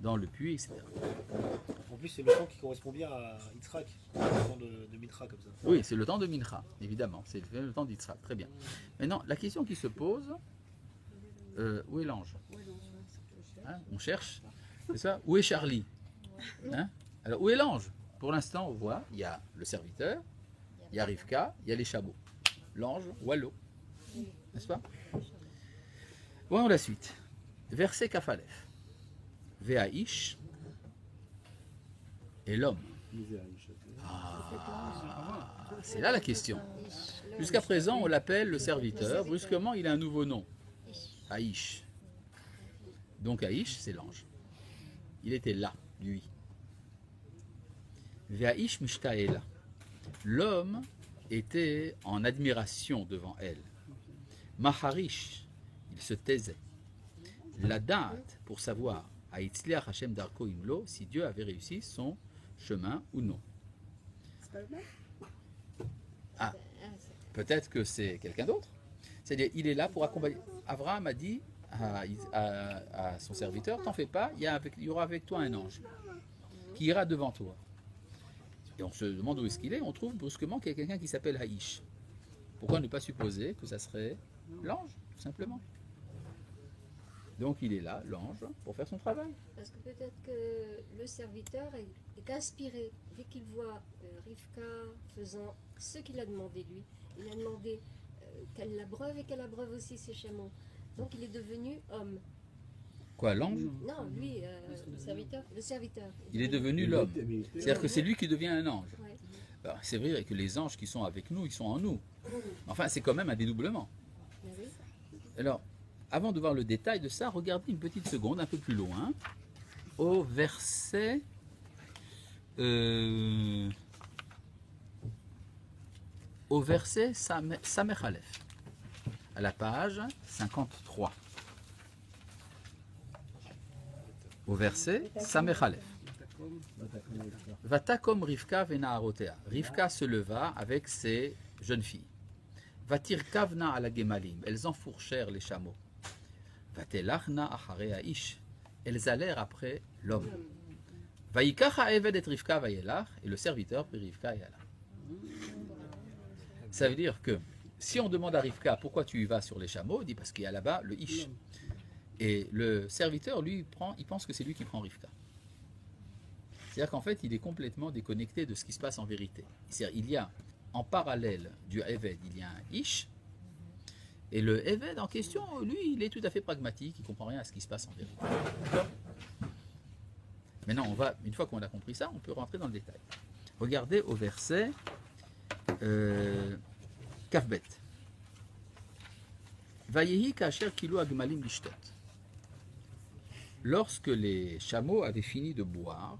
dans le puits, etc. En plus, c'est le temps qui correspond bien à Yitzhak, le temps de Mitra comme ça. Oui, c'est le temps de Mincha, évidemment. C'est le temps d'Yitzhak, très bien. Maintenant, la question qui se pose, où est l'ange? Hein, on cherche, c'est ça? Où est Charlie? Hein? Alors, où est l'ange? Pour l'instant, on voit, il y a le serviteur, il y a Rivka, il y a les chameaux. L'ange, Wallo. N'est-ce pas? Voyons la suite. Verset Kafalef. Veaïsh et l'homme. Ah, c'est là la question. Jusqu'à présent, on l'appelle le serviteur. Brusquement, il a un nouveau nom. Aïch. Donc Aïch, c'est l'ange. Il était là, lui. Veaïch mishtaela. L'homme était en admiration devant elle. Maharish, il se taisait. La date pour savoir Aitzliach Hashem Darko Imlo, si Dieu avait réussi son chemin ou non. Ah, peut-être que c'est quelqu'un d'autre. C'est-à-dire, il est là pour accompagner. Abraham a dit à son serviteur, t'en fais pas, il y aura avec toi un ange qui ira devant toi. Et on se demande où est-ce qu'il est, on trouve brusquement qu'il y a quelqu'un qui s'appelle Haïch. Pourquoi ne pas supposer que ça serait l'ange, tout simplement? Donc il est là, l'ange, pour faire son travail. Parce que peut-être que le serviteur est inspiré. Dès qu'il voit Rivka faisant ce qu'il a demandé lui, il a demandé qu'elle l'abreuve et qu'elle abreuve aussi ses chameaux. Donc il est devenu homme. Quoi, l'ange? Non, lui, le serviteur. Le serviteur. Il est devenu l'homme. C'est-à-dire que c'est lui qui devient un ange. Ouais. Alors, c'est vrai que les anges qui sont avec nous, ils sont en nous. Enfin, c'est quand même un dédoublement. Ah oui. Alors, avant de voir le détail de ça, regardez une petite seconde, un peu plus loin, au verset... au verset Samech Aleph, à la page 53. Au verset Samech Aleph. Vatakom Rivka venaarotea. Rivka se leva avec ses jeunes filles. Vatirkavna ala gemalim. Elles enfourchèrent les chameaux. Vatelachna achare ish. Elles allèrent après l'homme. Vaïkach haeved et Rivka vayelach. Et le serviteur prit Rivka et alla. Ça veut dire que si on demande à Rivka pourquoi tu y vas sur les chameaux, il dit parce qu'il y a là-bas le ish. Et le serviteur, lui, il pense que c'est lui qui prend Rivka. C'est-à-dire qu'en fait, il est complètement déconnecté de ce qui se passe en vérité. C'est-à-dire, il y a, en parallèle du Eved, il y a un Ish. Et le Eved en question, lui, il est tout à fait pragmatique, il ne comprend rien à ce qui se passe en vérité. D'accord ? Maintenant, une fois qu'on a compris ça, on peut rentrer dans le détail. Regardez au verset Kafbet. Vayehi kasher kilo agmalim lishtot. Lorsque les chameaux avaient fini de boire,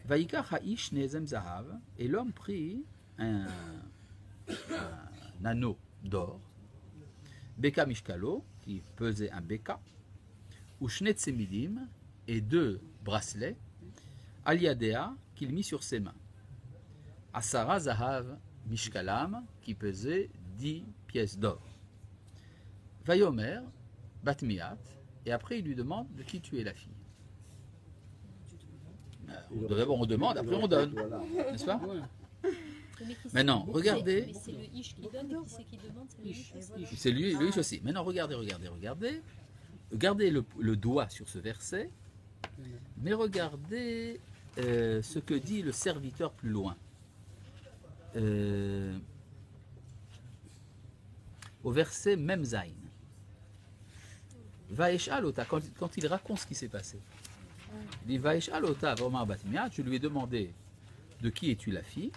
Vaïkach ha'ish nezem zahav, et l'homme prit un anneau d'or, beka mishkalo, qui pesait un beka, ou shnet semidim, et 2 bracelets, aliadea, qu'il mit sur ses mains. Asara zahav mishkalam, qui pesait 10 pièces d'or. Vayomer, batmiat, et après il lui demande de qui tu es la fille. D'abord on demande, après on donne, n'est-ce pas? Maintenant, regardez. Mais c'est le Ish qui donne et qui c'est qui demande, c'est le Ish. C'est lui aussi. Maintenant, regardez. Gardez le doigt sur ce verset, mais regardez ce que dit le serviteur plus loin. Au verset Memzain. Vaeshal ota, quand il raconte ce qui s'est passé. Il dit Vaeshal ota v'omar batmiat, je lui ai demandé de qui es-tu la fille.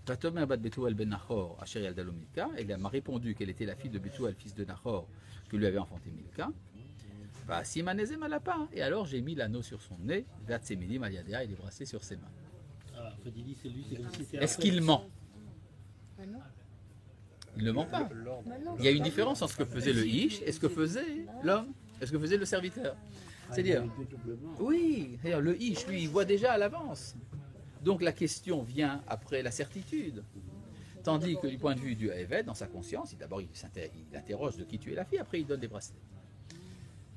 Vatomer bat Betuel ben Nachor asher yaldalo Milka, et il m'a répondu qu'elle était la fille de Betuel, fils de Nachor, que lui avait enfanté Milka. Va simanezem malapa, et alors j'ai mis l'anneau sur son nez, vatsemidim aliadea, et les bracelets sur ses mains. Ah, Fadili, c'est lui, c'est comme si c'était Est-ce après. qu'il ment? Ah non. Il ne ment pas. Bah non, Il y a une différence entre ce que faisait le Ish et ce que faisait l'homme, et ce que faisait le serviteur. C'est-à-dire, oui, c'est-à-dire le Ish, lui, il voit déjà à l'avance. Donc la question vient après la certitude. Tandis que du point de vue du Eved, dans sa conscience, d'abord il interroge de qui tu es la fille, après il donne des bracelets.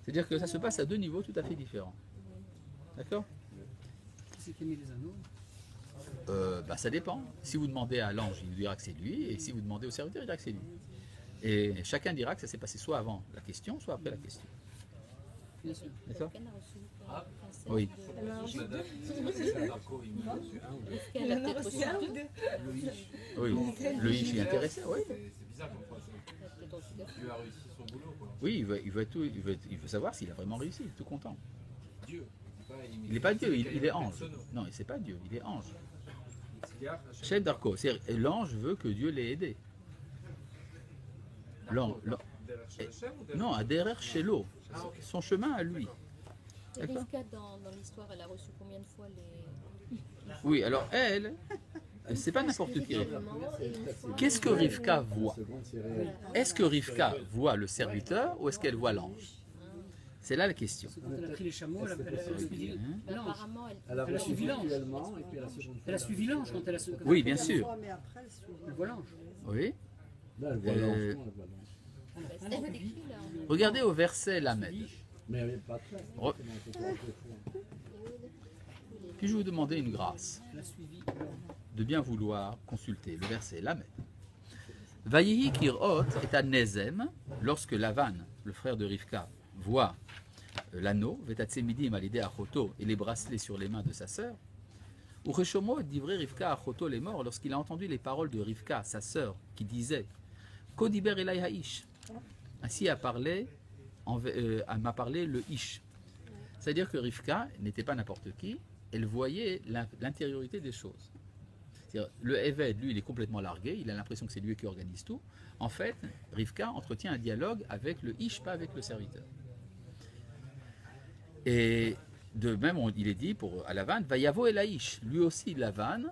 C'est-à-dire que ça se passe à 2 niveaux tout à fait différents. D'accord? C'est qui a mis les anneaux? Ça dépend. Si vous demandez à l'ange, il dira que c'est lui, et si vous demandez au serviteur, il dira que c'est lui. Et chacun dira que ça s'est passé soit avant la question, soit après la question. Bien sûr. D'accord? Quelqu'un a reçu Ah. un princesse Oui. de- Madame, c'est Darko, il m'a reçu un ou deux. Elle a peut-être reçu deux. Le Ish. Oui, le Ish est intéressé, oui. C'est bizarre comme phrase. Elle a peut-être reçu deux. Dieu a réussi son boulot, quoi. Oui, il veut savoir s'il a vraiment réussi, il est tout content. Dieu. Il n'est pas Dieu, il est ange. Non, c'est pas Dieu, il est ange. Chef Darko, l'ange veut que Dieu l'ait aidé. Non, à derrière chez l'eau. Son chemin à lui. Et D'accord. Rivka, dans l'histoire, elle a reçu combien de fois les... Oui, alors elle, c'est pas n'importe qui. Qu'est-ce que Rivka voit? Est-ce que Rivka voit le serviteur ou est-ce qu'elle voit l'ange? C'est là la question. Quand elle a pris les chameaux, elle a suivi Mais l'ange. apparemment, Elle a Elle a suivi l'ange. individuellement, et puis la seconde fois. Elle a suivi l'ange quand elle a Oui, bien sûr. Mais après, elle suit. Elle voit l'ange. Oui. Là, elle voit Euh, l'enfant, elle voit l'enfant. c'est écrit là. Regardez au verset Lamed. Mais elle n'est pas très. Re- Puis-je vous demander une grâce Elle a suivi. de bien vouloir consulter le verset Lamed. Vayihi Kirot est à Nezem, lorsque Lavan, le frère de Rivka, voit l'anneau, Vetatsemidim alidé Achoto, et les bracelets sur les mains de sa sœur. Ou Reshomo divré Rivka Achoto les morts, lorsqu'il a entendu les paroles de Rivka, sa sœur, qui disait Kodiber Elai Haish. Ainsi m'a parlé le Ish. C'est-à-dire que Rivka n'était pas n'importe qui, elle voyait l'intériorité des choses. C'est-à-dire, le Eved, lui, il est complètement largué, il a l'impression que c'est lui qui organise tout. En fait, Rivka entretient un dialogue avec le Ish, pas avec le serviteur. Et de même, il est dit à Lavan, Vayavo el Ish, lui aussi Lavan,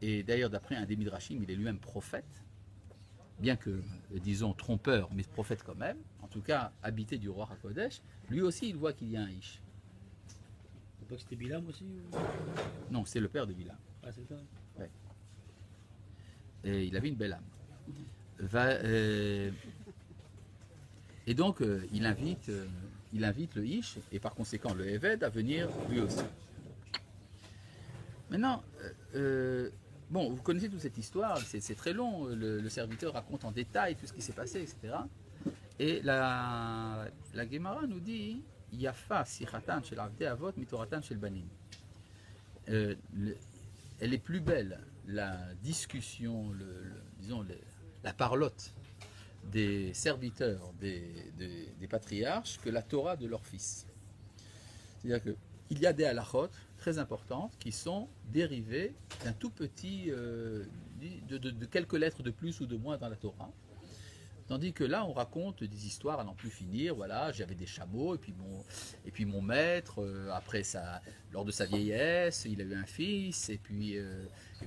et d'ailleurs d'après un des Midrashim, il est lui-même prophète, bien que, disons, trompeur, mais prophète quand même, en tout cas habité du roi HaKodesh, lui aussi il voit qu'il y a un Ish. C'est pas que c'était Bilam aussi ou... Non, c'est le père de Bilam. Ah, c'est ça. Et il avait une belle âme. Et donc, il invite le Ish, et par conséquent le Eved, à venir lui aussi. Maintenant, bon, vous connaissez toute cette histoire, c'est très long, le serviteur raconte en détail tout ce qui s'est passé, etc. Et la Gemara nous dit, Yafa sichatan shel avdei avot mitoratan shel banim. Elle est plus belle, la discussion, disons, la parlotte des serviteurs des patriarches que la Torah de leurs fils. C'est-à-dire qu'il y a des halachot très importantes qui sont dérivées d'un tout petit, de quelques lettres de plus ou de moins dans la Torah. Tandis que là, on raconte des histoires à n'en plus finir. Voilà, j'avais des chameaux, et puis mon maître, après lors de sa vieillesse, il a eu un fils, et puis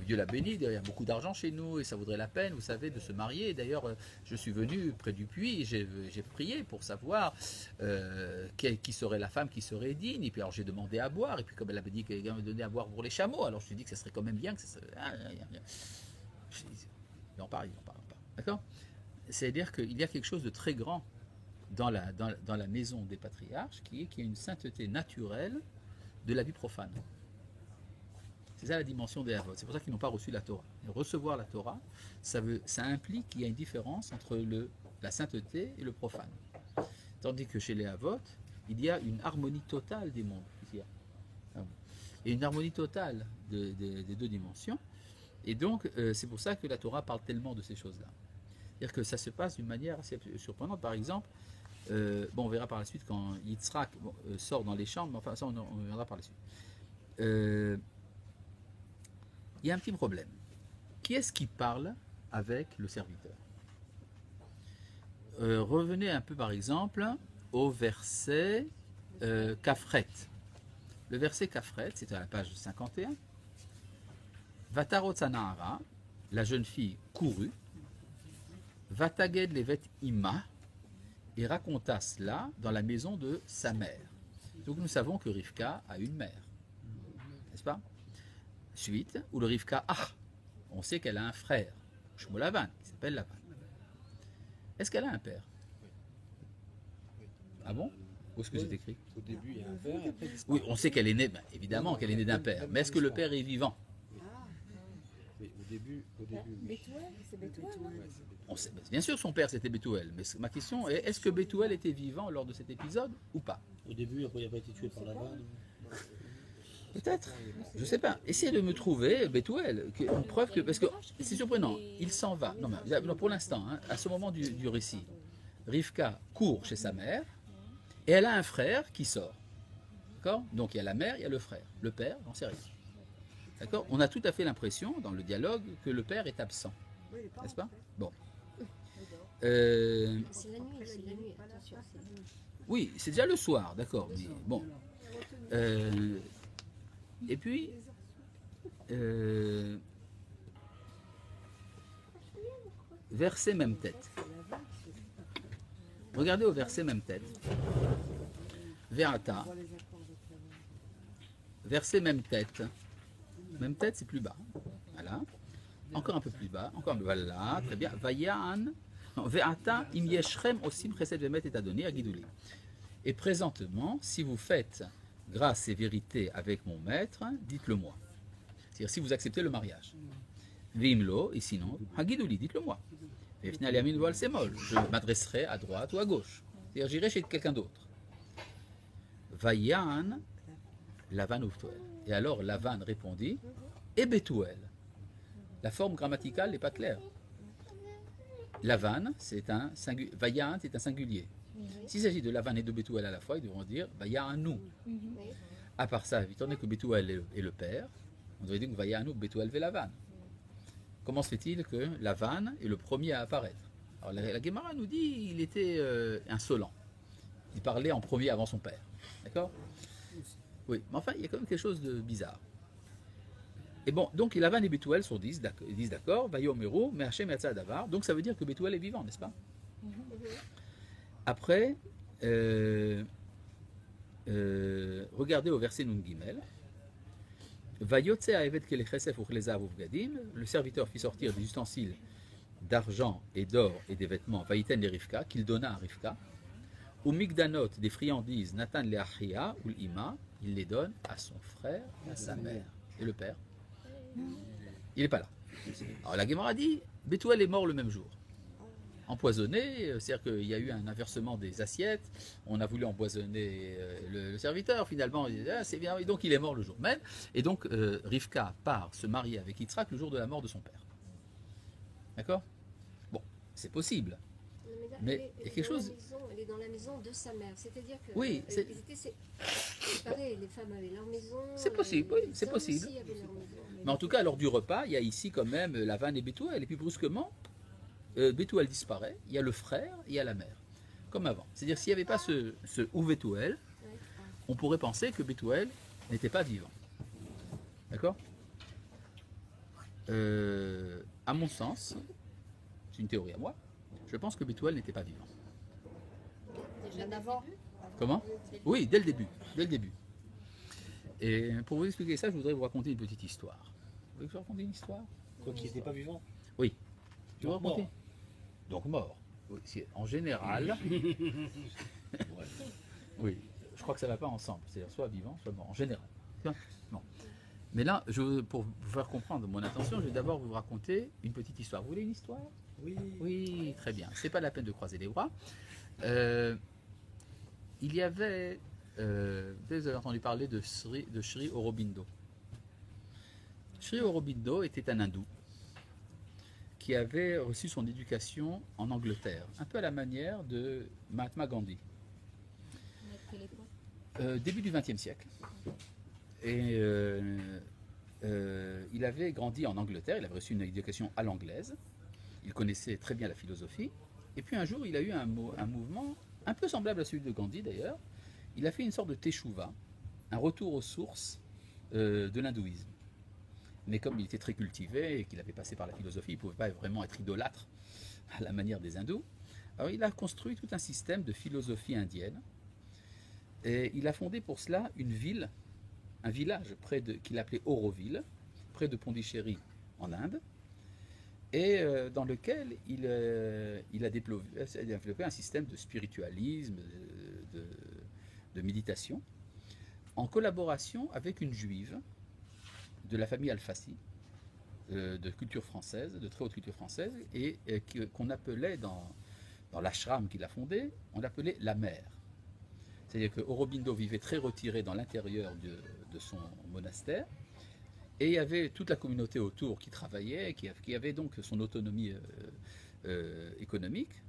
Dieu l'a béni. Il y a beaucoup d'argent chez nous, et ça vaudrait la peine, vous savez, de se marier. D'ailleurs, je suis venu près du puits, j'ai prié pour savoir qui serait la femme qui serait digne. Et puis alors j'ai demandé à boire, et puis comme elle avait dit qu'elle allait me donner à boire pour les chameaux, alors je lui ai dit que ça serait quand même bien que ça serait... Il en parle pas. D'accord ? C'est-à-dire qu'il y a quelque chose de très grand dans la maison des patriarches qui est une sainteté naturelle de la vie profane. C'est ça la dimension des Havot. C'est pour ça qu'ils n'ont pas reçu la Torah. Et recevoir la Torah, ça implique qu'il y a une différence entre la sainteté et le profane. Tandis que chez les Havot, il y a une harmonie totale des mondes. Et une harmonie totale des deux dimensions. Et donc, c'est pour ça que la Torah parle tellement de ces choses-là. C'est-à-dire que ça se passe d'une manière assez surprenante. Par exemple, on verra par la suite quand Yitzhak sort dans les chambres, mais enfin ça on verra par la suite. Il y a un petit problème. Qui est-ce qui parle avec le serviteur? Revenez un peu par exemple au verset Kafret. Le verset Kafret, c'est à la page 51. Vatarot Sanahara, la jeune fille courut. Vataged levet ima, et raconta cela dans la maison de sa mère. Donc nous savons que Rivka a une mère, n'est-ce pas? Suite, où le Rivka on sait qu'elle a un frère, Shmuel Lavan, qui s'appelle Lavan. Est-ce qu'elle a un père? Ah bon? Où est-ce que c'est écrit? Au début, il y a un père, et après, Oui, on sait qu'elle est née, évidemment qu'elle est née d'un père, mais est-ce que le père est vivant? oui, au début, oui. Bethuel, c'est Bethuel, non? Ouais, c'est On sait- bien sûr, son père c'était Bethuel, mais ma question est est-ce que Bethuel était vivant lors de cet épisode ou pas? Au début, après, il n'a pas été tué par la vanne. Peut-être, je sais pas. Essayez de me trouver Bethuel, une preuve que. Parce que c'est surprenant, il s'en va. Non, mais non, pour l'instant, hein, à ce moment du récit, Rivka court chez sa mère et elle a un frère qui sort. D'accord? Donc il y a la mère, il y a le frère. Le père, j'en sais rien. D'accord? On a tout à fait l'impression, dans le dialogue, que le père est absent. N'est-ce pas? Bon. C'est la nuit, attention, c'est la nuit. Oui, c'est déjà le soir, d'accord. Mais bon. Et puis, verset même tête. Regardez au verset même tête. Verata. Verset même tête. Même tête, c'est plus bas. Voilà. Encore un peu plus bas. Encore un peu. Voilà, très bien. Vayan. Ve'ata im yeshrem osim chesed ve'emet et adoni agiduli. Et présentement, si vous faites grâce et vérité avec mon maître, dites-le moi. C'est-à-dire si vous acceptez le mariage. Vimlo, et sinon, hagiduli, dites-le moi. Et finalement, je m'adresserai à droite ou à gauche. C'est-à-dire j'irai chez quelqu'un d'autre. Vayan, Lavan Uftuel. Et alors Lavan répondit, et Bethuel. La forme grammaticale n'est pas claire. Lavan, c'est un singulier. Vayan, c'est un singulier. S'il s'agit de Lavan et de Bethuel à la fois, ils devront dire Vayanu. À part ça, étant donné que Bethuel est le père, on devrait dire que Vayanu, Bethuel ve Lavan. Comment se fait-il que Lavan est le premier à apparaître? Alors la Gemara nous dit qu'il était insolent. Il parlait en premier avant son père. D'accord? Oui, mais enfin, il y a quand même quelque chose de bizarre. Et bon, donc Lavan et Bethuel disent d'accord, Vayomeru, mais Hachem Yatsa Davar. Donc ça veut dire que Bethuel est vivant, n'est-ce pas? Après, regardez au verset Nun Gimel. Vayotse Aevet Kelechesef Uchlezav Uvgadim. Le serviteur fit sortir des ustensiles d'argent et d'or et des vêtements, Vaïten les Rivka, qu'il donna à Rivka. Ou Migdanot, des friandises, Nathan le Achia ou l'Ima, il les donne à son frère, à sa mère. Et le père, il n'est pas là. Alors la Gemara dit, Bethuel est mort le même jour. Empoisonné, c'est-à-dire qu'il y a eu un inversement des assiettes, on a voulu empoisonner le serviteur, finalement, il dit, ah, c'est bien, et donc il est mort le jour même. Et donc Rivka part se marier avec Yitzhak le jour de la mort de son père. D'accord? Bon, c'est possible. Mais il y a quelque chose. Elle est dans la maison de sa mère, c'est-à-dire que Oui, ils étaient séparés, les femmes avaient leur maison. C'est possible, oui, c'est les hommes possible. aussi avaient leur maison. Mais en tout cas, lors du repas, il y a ici quand même Lavan et Bethuel. Et puis brusquement, Bethuel disparaît, il y a le frère, il y a la mère. Comme avant. C'est-à-dire s'il n'y avait pas ce Bethuel, on pourrait penser que Bethuel n'était pas vivant. D'accord? À mon sens, c'est une théorie à moi, je pense que Bethuel n'était pas vivant. Déjà d'avant. Comment? Oui, dès le début. Dès le début. Et pour vous expliquer ça, je voudrais vous raconter une petite histoire. Vous voulez que je vous raconte une histoire? Quoi qu'il n'était pas vivant. Oui. Tu veux Donc raconter? mort. Donc mort. Oui, en général. Oui. Je crois que ça ne va pas ensemble. C'est-à-dire soit vivant, soit mort. En général. Bon. Mais là, pour vous faire comprendre mon intention, je vais d'abord vous raconter une petite histoire. Vous voulez une histoire? Oui. Oui, très bien. C'est pas la peine de croiser les bras. Il y avait, vous avez entendu parler de Sri Aurobindo. Sri Aurobindo était un hindou qui avait reçu son éducation en Angleterre, un peu à la manière de Mahatma Gandhi. Début du XXe siècle. Et il avait grandi en Angleterre, il avait reçu une éducation à l'anglaise, il connaissait très bien la philosophie, et puis un jour il a eu un mouvement un peu semblable à celui de Gandhi d'ailleurs. Il a fait une sorte de teshuva, un retour aux sources de l'hindouisme. Mais comme il était très cultivé et qu'il avait passé par la philosophie, il ne pouvait pas vraiment être idolâtre à la manière des hindous. Alors il a construit tout un système de philosophie indienne, et il a fondé pour cela une ville, un village qu'il appelait Auroville, près de Pondichéry en Inde, et dans lequel il a développé un système de spiritualisme, de méditation, en collaboration avec une juive de la famille Al-Fassi, de culture française, de très haute culture française, et qu'on appelait dans l'ashram qu'il a fondé, on l'appelait la mer. C'est-à-dire que Aurobindo vivait très retiré dans l'intérieur de son monastère, et il y avait toute la communauté autour qui travaillait, qui avait donc son autonomie économique,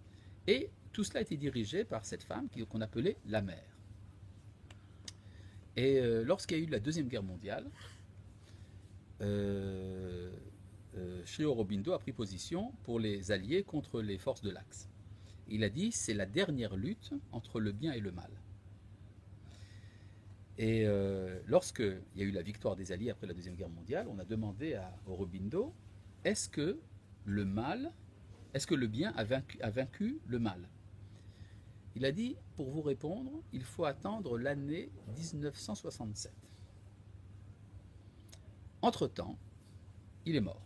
et tout cela était dirigé par cette femme qu'on appelait la mère. Et lorsqu'il y a eu la Deuxième Guerre mondiale, Sri Aurobindo a pris position pour les Alliés contre les forces de l'Axe. Il a dit c'est la dernière lutte entre le bien et le mal. Et lorsqu'il y a eu la victoire des Alliés après la Deuxième Guerre mondiale, on a demandé à Aurobindo est-ce que le bien a vaincu le mal? Il a dit, pour vous répondre, il faut attendre l'année 1967. Entre-temps, il est mort.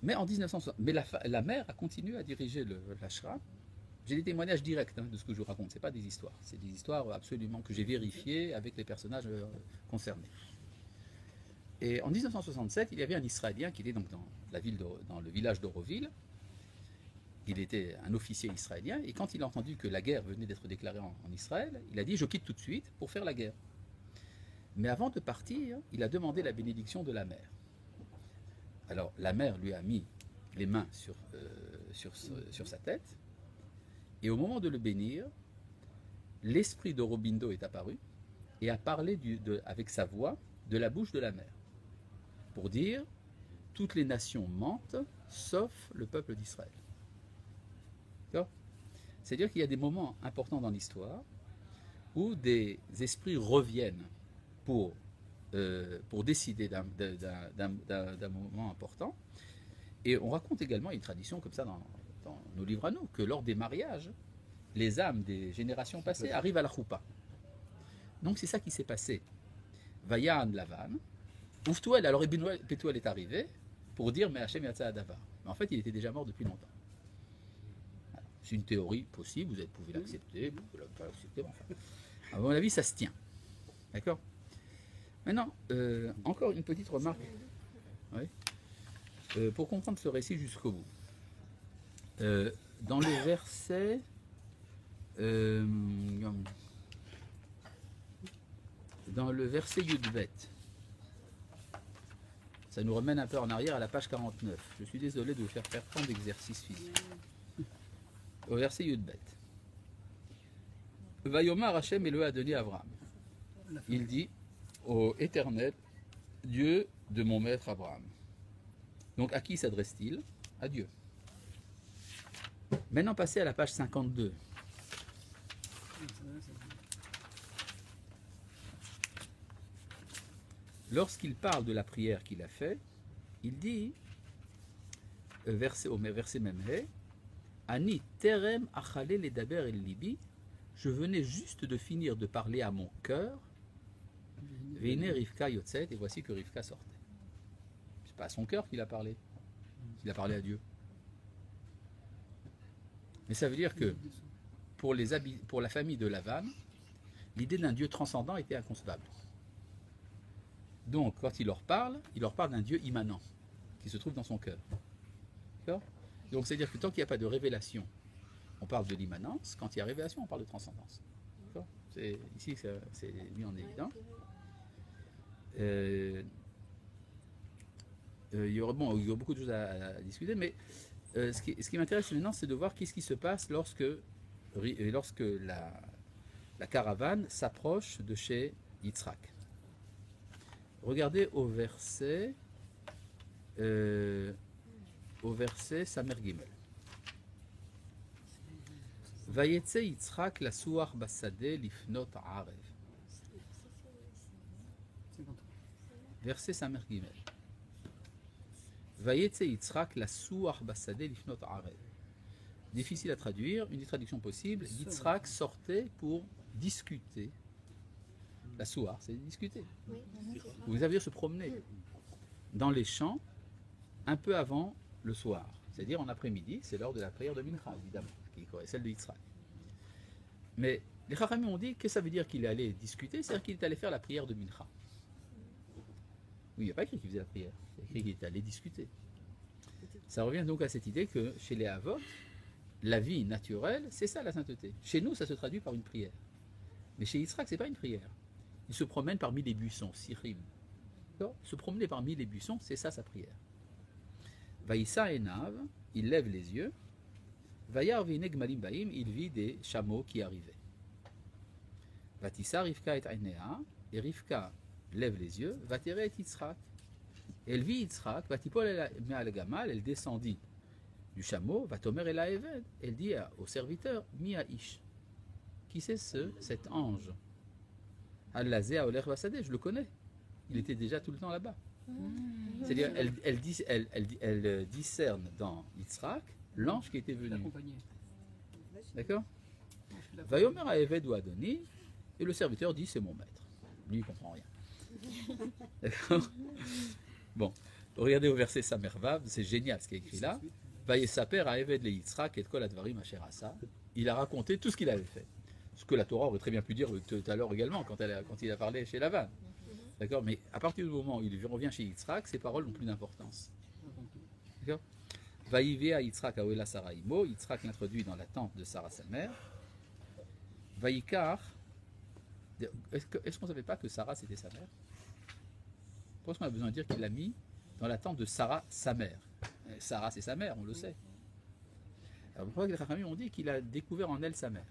Mais en 1960, la mère a continué à diriger l'ashram. J'ai des témoignages directs de ce que je vous raconte, ce n'est pas des histoires. C'est des histoires absolument que j'ai vérifiées avec les personnages concernés. Et en 1967, il y avait un Israélien qui était donc dans le village d'Auroville. Il était un officier israélien, et quand il a entendu que la guerre venait d'être déclarée en Israël, il a dit « je quitte tout de suite pour faire la guerre ». Mais avant de partir, il a demandé la bénédiction de la mère. Alors la mère lui a mis les mains sur sa tête, et au moment de le bénir, l'esprit d'Aurobindo est apparu et a parlé avec sa voix de la bouche de la mère, pour dire « toutes les nations mentent, sauf le peuple d'Israël ». C'est-à-dire qu'il y a des moments importants dans l'histoire où des esprits reviennent pour décider d'un moment important. Et on raconte également, il y a une tradition comme ça dans nos livres à nous, que lors des mariages, les âmes des générations passées arrivent à la choupa. Donc c'est ça qui s'est passé. Vayan Lavan, Ouftuel, alors Pétuel est arrivé pour dire mais Hachem Yatsa Adavar. Mais en fait, il était déjà mort depuis longtemps. C'est une théorie possible, vous pouvez l'accepter, vous pouvez pas l'accepter, enfin. À mon avis, ça se tient. D'accord? Maintenant, encore une petite remarque. Oui. Pour comprendre ce récit jusqu'au bout. Dans le verset... dans le verset Yudbet, ça nous ramène un peu en arrière à la page 49. Je suis désolé de vous faire tant d'exercices physiques. Au verset Yudbet. Vayomar Hachem Elohe Adoni Abraham. Il dit ô Éternel, Dieu de mon maître Abraham. Donc à qui s'adresse-t-il? À Dieu. Maintenant passez à la page 52. Lorsqu'il parle de la prière qu'il a faite, il dit, au verset même, Ani terem achale ledaber el libi, je venais juste de finir de parler à mon cœur, Veine Rivka yotzet, et voici que Rivka sortait. C'est pas à son cœur qu'il a parlé, il a parlé à Dieu. Mais ça veut dire que pour la famille de Lavan, l'idée d'un Dieu transcendant était inconcevable. Donc, quand il leur parle d'un Dieu immanent, qui se trouve dans son cœur. D'accord? Donc, c'est-à-dire que tant qu'il n'y a pas de révélation, on parle de l'immanence. Quand il y a révélation, on parle de transcendance. D'accord? Ici, c'est mis en évidence. Il y aura beaucoup de choses à discuter, mais ce qui m'intéresse maintenant, c'est de voir qu'est-ce qui se passe lorsque la caravane s'approche de chez Yitzhak. Regardez au verset Samer Gimel. Vayetze Yitzhak la suach basade lifnot arev. Verset Samer Gimel. Vayetze Yitzhak la suach basade lifnot arev. Difficile à traduire, une des traductions possibles. Yitzhak sortait pour discuter. La souar, c'est discuter. Vous avez se promener dans les champs un peu avant le soir, c'est-à-dire en après-midi, c'est l'heure de la prière de Mincha, évidemment, qui est celle de Yitzhak. Mais les Chachamim ont dit que ça veut dire qu'il allait discuter, c'est-à-dire qu'il est allé faire la prière de Mincha. Oui, il n'y a pas écrit qu'il faisait la prière. Il y a écrit qu'il était allé discuter. Ça revient donc à cette idée que chez les Havot, la vie naturelle, c'est ça la sainteté. Chez nous, ça se traduit par une prière. Mais chez Yitzhak, ce n'est pas une prière. Il se promène parmi les buissons, sirim. D'accord ? Se promener parmi les buissons, c'est ça sa prière. Vaïssa Enav, il lève les yeux. Vayar Vineg Malim Baim, il vit des chameaux qui arrivaient. Vatissa Rivka et Ainea, et Rivka lève les yeux. Vateret Yitzhak. Elle vit Yitzhak, Vatipol Me'al Gamal, elle descendit du chameau, Vatomer El Eved, elle dit au serviteur, Mia Ish. Qui c'est cet ange? Al-Lazé Aoler Vasadeh, je le connais. Il était déjà tout le temps là-bas. C'est-à-dire, elle discerne dans Yitzhak l'ange qui était venu. L'accompagner. D'accord? Vayomer à Eved ou Adoni, et le serviteur dit, c'est mon maître. Lui, il ne comprend rien. D'accord? Bon, regardez au verset Samervav, c'est génial ce qui est écrit là. Vayesaper à Eved le Yitzhak et Kol Advarim Asher Asa. Il a raconté tout ce qu'il avait fait. Ce que la Torah aurait très bien pu dire tout à l'heure également, quand il a parlé chez Lavan. D'accord? Mais à partir du moment où il revient chez Yitzhak, ses paroles n'ont plus d'importance. D'accord? Vaïvé à Yitzhak à Oela Sarah Imo. Yitzhak l'introduit dans la tente de Sarah, sa mère. Vaïkar. Est-ce qu'on ne savait pas que Sarah c'était sa mère? Pourquoi est-ce qu'on a besoin de dire qu'il l'a mis dans la tente de Sarah, sa mère? Sarah c'est sa mère, on le sait. Alors pourquoi les Chachamim ont dit qu'il a découvert en elle sa mère?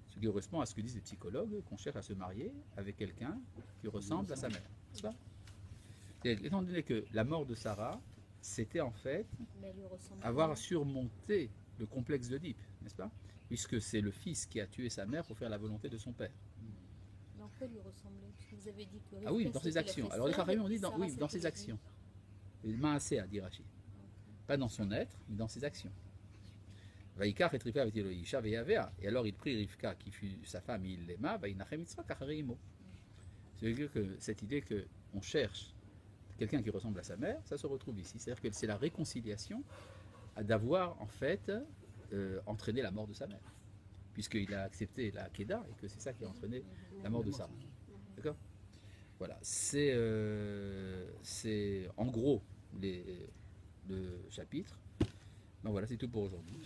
Ce qui correspond à ce que disent les psychologues, qu'on cherche à se marier avec quelqu'un qui ressemble à sa mère. N'est-ce pas? Et étant donné que la mort de Sarah, c'était en fait Mais elle lui ressemble. avoir surmonté le complexe d'Oedipe, n'est-ce pas? Puisque c'est le fils qui a tué sa mère pour faire la volonté de son père. Dans quoi elle lui ressemblait? Parce que vous avez dit que Ah oui, Rivka, dans ses c'était la actions. Alors les fesseur, Chachamim ont et dit Sarah, dans c'était ses la actions. Il m'a assez à dire Rachid. Pas dans son être, mais dans ses actions. Vaïkar et Rivka avec Eloïsha Veyavea. Et alors il prit Rivka, qui fut sa femme, il l'aima, Vaïnachem Yitzhak Achareimo. C'est-à-dire que cette idée qu'on cherche quelqu'un qui ressemble à sa mère, ça se retrouve ici. C'est-à-dire que c'est la réconciliation d'avoir en fait entraîné la mort de sa mère. Puisqu'il a accepté la Kedah et que c'est ça qui a entraîné la mort de Sarah. D'accord? Voilà. C'est en gros le chapitre. Donc voilà, c'est tout pour aujourd'hui.